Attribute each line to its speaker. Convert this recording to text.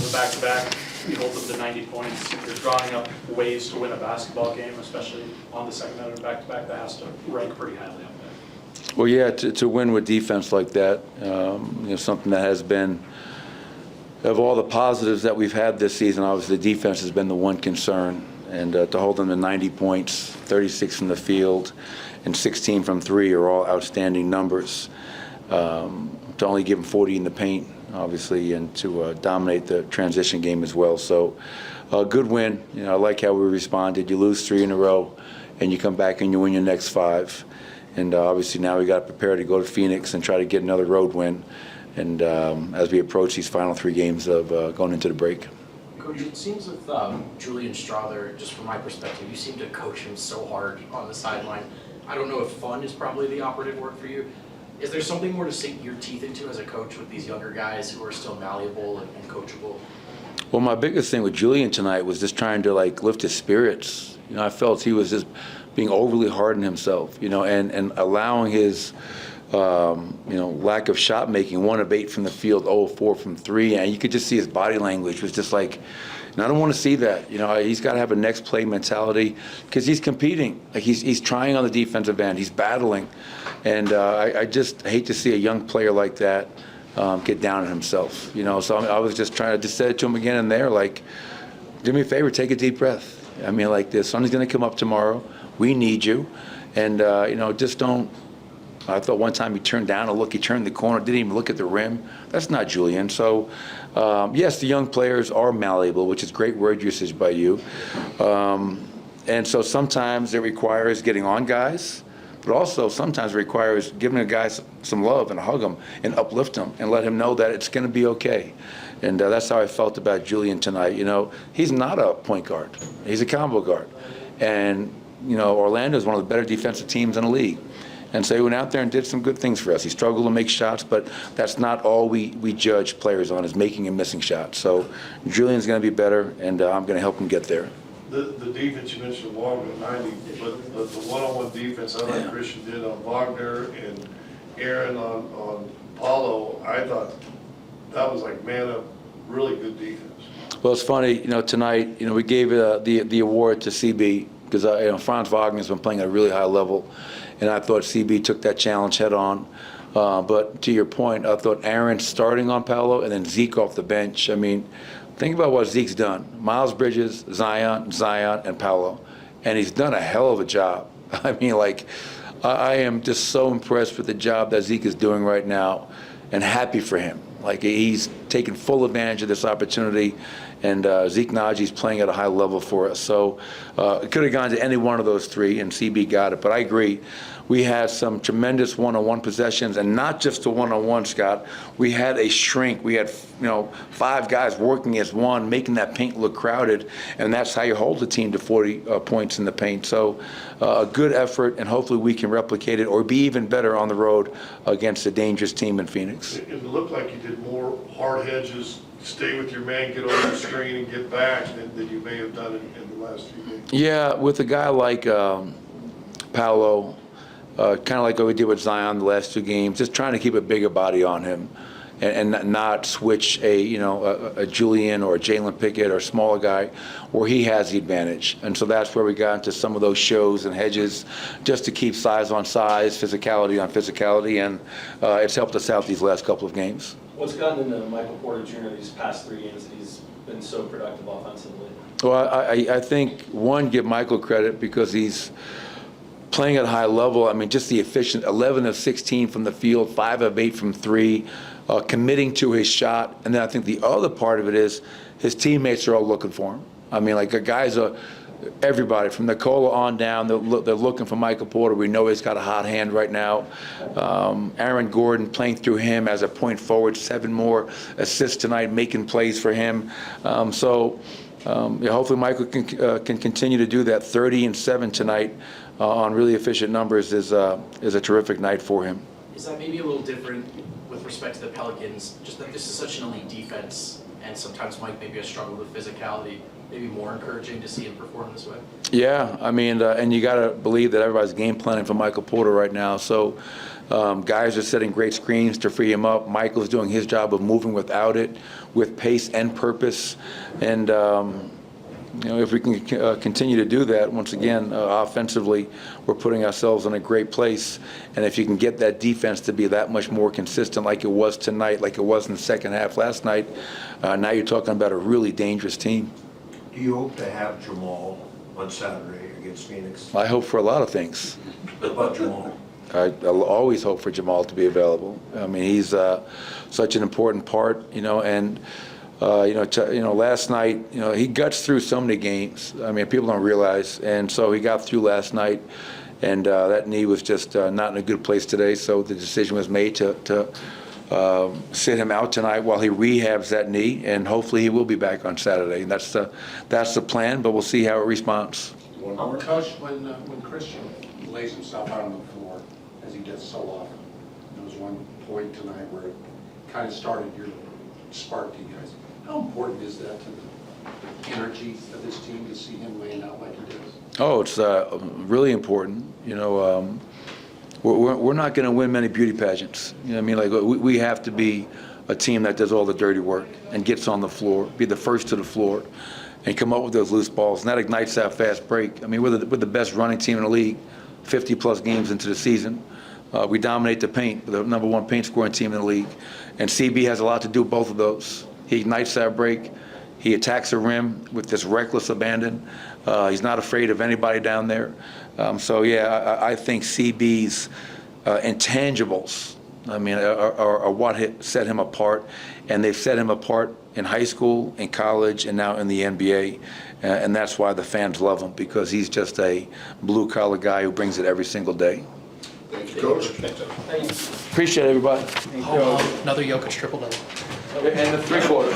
Speaker 1: the back-to-back. You hold them to 90 points. If you're drawing up ways to win a basketball game, especially on the second night of back-to-back, that has to rank pretty highly up there.
Speaker 2: Well, yeah, to win with defense like that, something that has been, of all the positives that we've had this season, obviously the defense has been the one concern. And to hold them to 90 points, 36 from the field, and 16 from three are all outstanding numbers. To only give them 40 in the paint, obviously, and to dominate the transition game as well. So a good win. I like how we responded. You lose 3 in a row, and you come back and you win your next 5. And obviously now we got to prepare to go to Phoenix and try to get another road win. And as we approach these final 3 games of going into the break.
Speaker 3: Coach, it seems with Julian Strawther, just from my perspective, you seem to coach him so hard on the sideline. I don't know if fun is probably the operative word for you. Is there something more to sink your teeth into as a coach with these younger guys who are still malleable and coachable?
Speaker 2: Well, my biggest thing with Julian tonight was just trying to lift his spirits. I felt he was just being overly hard on himself, and allowing his lack of shot making, 1 of 8 from the field, 0 of 4 from 3, and you could just see his body language was just like, and I don't want to see that. He's got to have a next play mentality because he's competing. He's trying on the defensive end. He's battling, and I just hate to see a young player like that get down on himself. So I was just trying to just say it to him again and there, do me a favor, take a deep breath. The sun's going to come up tomorrow. We need you, and just don't. I thought one time he turned down a look, he turned the corner, didn't even look at the rim. That's not Julian. So, yes, the young players are malleable, which is great word usage by you. And so sometimes it requires getting on guys, but also sometimes it requires giving a guy some love and hug him and uplift him and let him know that it's going to be okay. And that's how I felt about Julian tonight. He's not a point guard. He's a combo guard. And, Orlando is one of the better defensive teams in the league. And so he went out there and did some good things for us. He struggled to make shots, but that's not all we judge players on, is making and missing shots. So Julian's going to be better, and I'm going to help him get there.
Speaker 4: The defense, you mentioned Wagner 90, but the one-on-one defense I like Christian did on Wagner and Aaron on Paulo, I thought that was man up, really good defense.
Speaker 2: Well, it's funny, tonight, we gave the award to CB because Franz Wagner's been playing at a really high level. And I thought CB took that challenge head on. But to your point, I thought Aaron starting on Paolo and then Zeke off the bench. Think about what Zeke's done. Miles Bridges, Zion, and Paolo. And he's done a hell of a job. I am just so impressed with the job that Zeke is doing right now and happy for him. He's taken full advantage of this opportunity. And Zeke Najee's playing at a high level for us. So it could have gone to any one of those 3, and CB got it. But I agree. We had some tremendous one-on-one possessions, and not just the one-on-one, Scott. We had a shrink. We had 5 guys working as one, making that paint look crowded, and that's how you hold the team to 40 points in the paint. So a good effort, and hopefully we can replicate it or be even better on the road against a dangerous team in Phoenix.
Speaker 4: It looked like you did more hard hedges, stay with your man, get over the screen, and get back than you may have done in the last few games.
Speaker 2: Yeah, with a guy like Paolo, kind of like what we did with Zion the last 2 games, just trying to keep a bigger body on him and not switch a Julian or a Jalen Pickett or a smaller guy where he has the advantage. And so that's where we got into some of those shows and hedges just to keep size on size, physicality on physicality, and it's helped us out these last couple of games.
Speaker 1: What's gotten into Micheal Porter Jr. these past 3 games that he's been so productive offensively?
Speaker 2: Well, I think, one, give Micheal credit because he's playing at a high level. Just the efficient 11 of 16 from the field, 5 of 8 from 3, committing to his shot. And then I think the other part of it is his teammates are all looking for him. The guys are, everybody from Nikola on down, they're looking for Micheal Porter. We know he's got a hot hand right now. Aaron Gordon playing through him as a point forward, 7 more assists tonight, making plays for him. Hopefully Micheal can continue to do that. 30 and 7 tonight on really efficient numbers is a terrific night for him.
Speaker 3: Is that maybe a little different with respect to the Pelicans? Just that this is such an elite defense, and sometimes Mike maybe a struggle with physicality. maybe more encouraging to see him perform this way?
Speaker 2: Yeah, I mean, and you got to believe that everybody's game planning for Micheal Porter right now. So guys are setting great screens to free him up. Michael's doing his job of moving without it, with pace and purpose. And, if we can continue to do that, once again, offensively, we're putting ourselves in a great place. And if you can get that defense to be that much more consistent like it was tonight, like it was in the second half last night, now you're talking about a really dangerous team.
Speaker 5: Do you hope to have Jamal on Saturday against Phoenix?
Speaker 2: I hope for a lot of things.
Speaker 5: What about Jamal?
Speaker 2: I'll always hope for Jamal to be available. I mean, he's such an important part, and last night, he guts through so many games. I mean, people don't realize, and so he got through last night, and that knee was just not in a good place today. So the decision was made to sit him out tonight while he rehabs that knee, and hopefully he will be back on Saturday. And that's the plan, but we'll see how it responds.
Speaker 6: Coach, when Christian lays himself out on the floor, as he does so often, there was one point tonight where it kind of started your spark to you guys. How important is that to the energy of this team to see him laying out like he does?
Speaker 2: Oh, it's really important. We're not going to win many beauty pageants. You know what I mean? Like we have to be a team that does all the dirty work and gets on the floor, be the first to the floor, and come up with those loose balls. And that ignites that fast break. I mean, we're the best running team in the league, 50-plus games into the season. We dominate the paint. We're the #1 paint scoring team in the league. And CB has a lot to do with both of those. He ignites that break. He attacks the rim with this reckless abandon. He's not afraid of anybody down there. I think CB's intangibles, are what set him apart. And they've set him apart in high school, in college, and now in the NBA. And that's why the fans love him, because he's just a blue-collar guy who brings it every single day.
Speaker 5: Thank you, Coach.
Speaker 2: Appreciate it, everybody.
Speaker 3: Another Jokic triple-double.
Speaker 2: And the three-quarters.